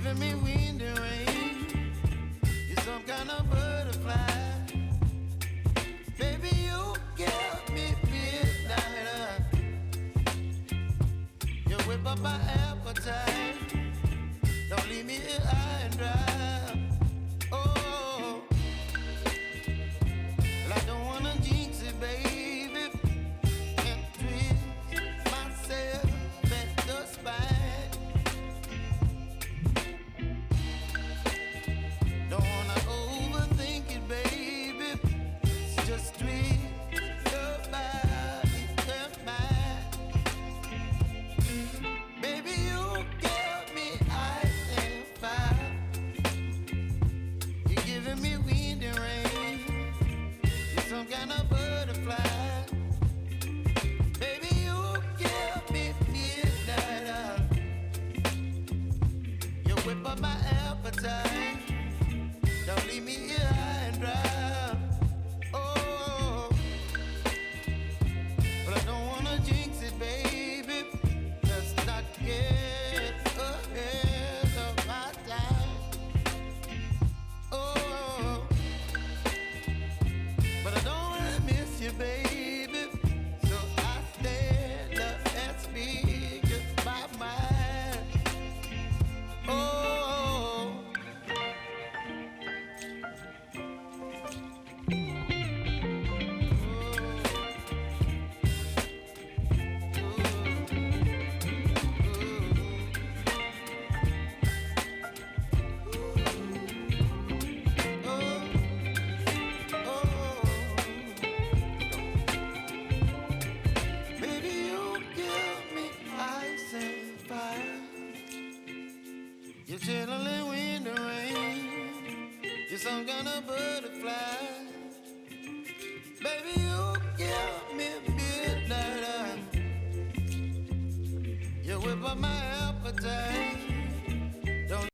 giving me wind and rain. You're some kind of butterfly. Baby, you give me midnight. You whip up my appetite. Don't leave me here high and dry. Oh, well, I don't wanna jinx it, baby, and twist myself at the spine. Don't wanna overthink it, baby. It's just twist your body and mine. Baby, you give me ice and fire. You're giving me wind and rain. You're some kind of butterfly. Baby, you give me midnight. You whip up my appetite. Don't leave me here high and dry. Oh, but I don't wanna jinx it, baby. Let's not get ahead of my time. Oh, but I don't wanna miss you, baby. So I stand up and speak my mind. Oh. Baby, you give me ice and fire. You're chilling wind and rain. You're some kind of butterfly. Baby, you give me midnight. You whip up my appetite.